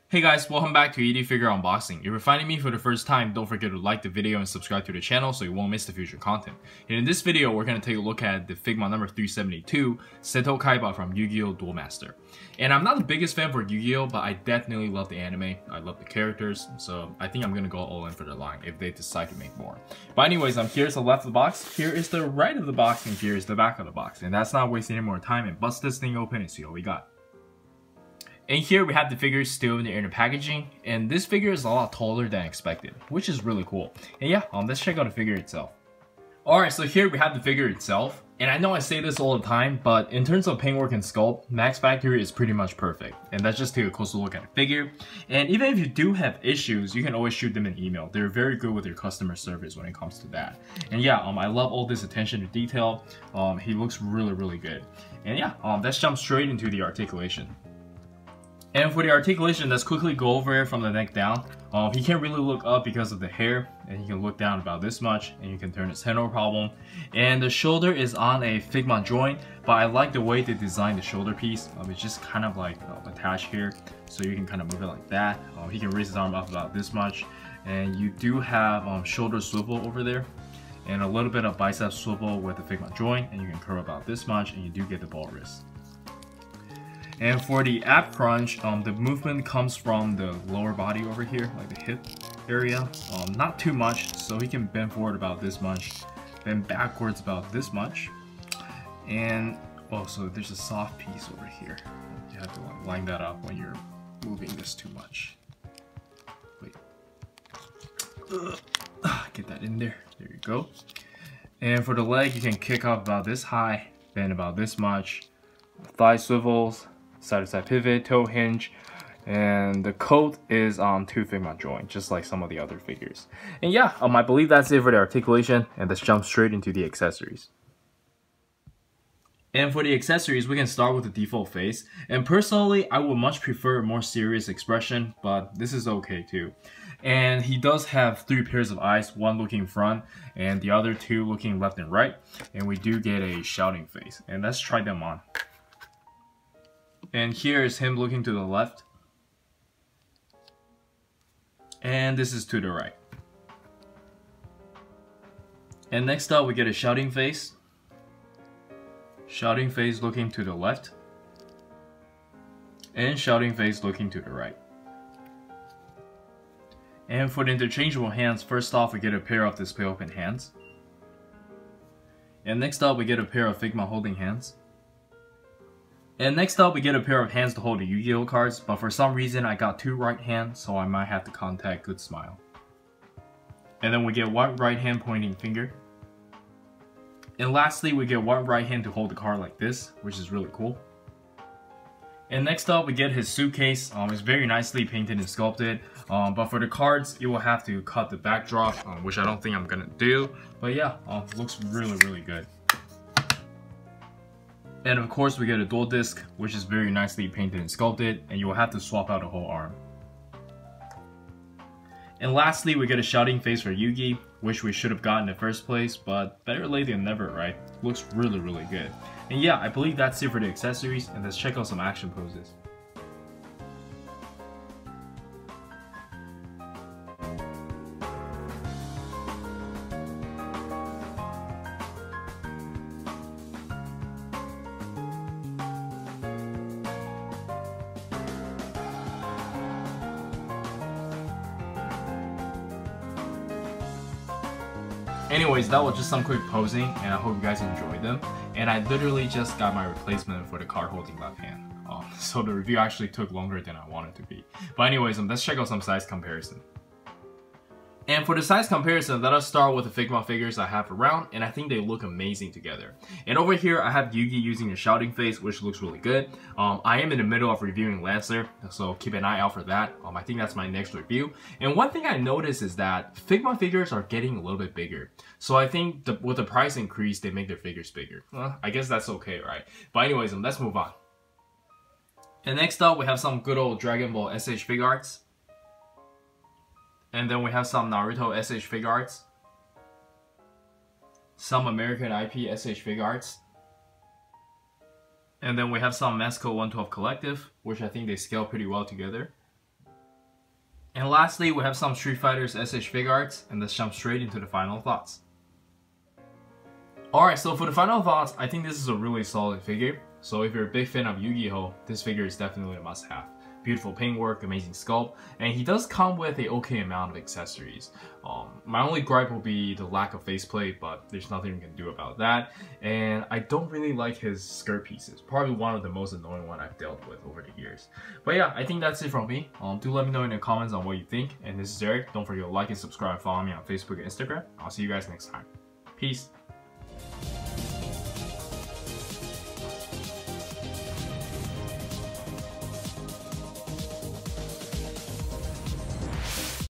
Hey guys, welcome back to ED Figure Unboxing. If you're finding me for the first time, don't forget to like the video and subscribe to the channel so you won't miss the future content. And in this video, we're going to take a look at the Figma number 372, Seto Kaiba from Yu-Gi-Oh! Duel Master. And I'm not the biggest fan for Yu-Gi-Oh! But I definitely love the anime, I love the characters, so I think I'm going to go all in for the line if they decide to make more. But anyways, here's the left of the box, here is the right of the box, and here is the back of the box. And that's not wasting any more time, and bust this thing open and see what we got. And here we have the figure still in the inner packaging, and this figure is a lot taller than expected, which is really cool. And yeah, let's check out the figure itself. Alright, so here we have the figure itself, and I know I say this all the time, but in terms of paintwork and sculpt, Max Factory is pretty much perfect. And that's just take a closer look at the figure. And even if you do have issues, you can always shoot them an email. They're very good with their customer service when it comes to that. And yeah, I love all this attention to detail. He looks really good. And yeah, let's jump straight into the articulation. And for the articulation, let's quickly go over it from the neck down. He can't really look up because of the hair, and he can look down about this much, and you can turn his head no problem. And the shoulder is on a Figma joint, but I like the way they designed the shoulder piece. It's just kind of like attached here, so you can kind of move it like that. He can raise his arm up about this much, and you do have shoulder swivel over there, and a little bit of bicep swivel with the Figma joint, and you can curl about this much, and you do get the ball wrist. And for the ab crunch, the movement comes from the lower body over here, like the hip area. Not too much, so he can bend forward about this much, bend backwards about this much. And also there's a soft piece over here. You have to line that up when you're moving this too much. Wait. Get that in there. There you go. And for the leg, you can kick up about this high, bend about this much. Thigh swivels, side-to-side pivot, toe hinge, and the coat is on two Figma joint, just like some of the other figures. And yeah, I believe that's it for the articulation, and let's jump straight into the accessories. And for the accessories, we can start with the default face. And personally, I would much prefer a more serious expression, but this is okay too. And he does have 3 pairs of eyes, one looking front and the other 2 looking left and right. And we do get a shouting face, and let's try them on. And here is him looking to the left. And this is to the right. And next up we get a shouting face. Shouting face looking to the left. And shouting face looking to the right. And for the interchangeable hands, first off we get a pair of display open hands. And next up we get a pair of Figma holding hands. And next up we get a pair of hands to hold the Yu-Gi-Oh! Cards, but for some reason I got 2 right hands, so I might have to contact Good Smile. And then we get 1 right hand pointing finger. And lastly we get 1 right hand to hold the card like this, which is really cool. And next up we get his suitcase. It's very nicely painted and sculpted, but for the cards you will have to cut the backdrop, which I don't think I'm gonna do. But yeah, looks really good. And of course we get a dual disc, which is very nicely painted and sculpted, and you will have to swap out a whole arm. And lastly we get a shouting face for Yugi, which we should have gotten in the first place, but better late than never, right? Looks really good. And yeah, I believe that's it for the accessories, and let's check out some action poses. Anyways, that was just some quick posing, and I hope you guys enjoyed them. And I literally just got my replacement for the card holding left hand. So the review actually took longer than I wanted to be. But anyways, let's check out some size comparison. And for the size comparison, let us start with the Figma figures I have around, and I think they look amazing together. And over here, I have Yugi using the shouting face, which looks really good. I am in the middle of reviewing Lancer, so keep an eye out for that. I think that's my next review. And one thing I noticed is that Figma figures are getting a little bit bigger. So I think with the price increase, they make their figures bigger. Well, I guess that's okay, right? But anyways, let's move on. And next up, we have some good old Dragon Ball SH fig arts. And then we have some Naruto SH fig arts, some American IP SH fig arts, and then we have some Masco 112 Collective, which I think they scale pretty well together. And lastly, we have some Street Fighter's SH fig arts, and let's jump straight into the final thoughts. Alright, so for the final thoughts, I think this is a really solid figure. So if you're a big fan of Yu-Gi-Oh!, this figure is definitely a must-have. Beautiful paintwork, amazing sculpt, and he does come with a okay amount of accessories. My only gripe will be the lack of faceplate, but there's nothing we can do about that. And I don't really like his skirt pieces. Probably one of the most annoying one I've dealt with over the years. But yeah, I think that's it from me. Do let me know in the comments on what you think. And this is Eric. Don't forget to like and subscribe and follow me on Facebook and Instagram. I'll see you guys next time. Peace.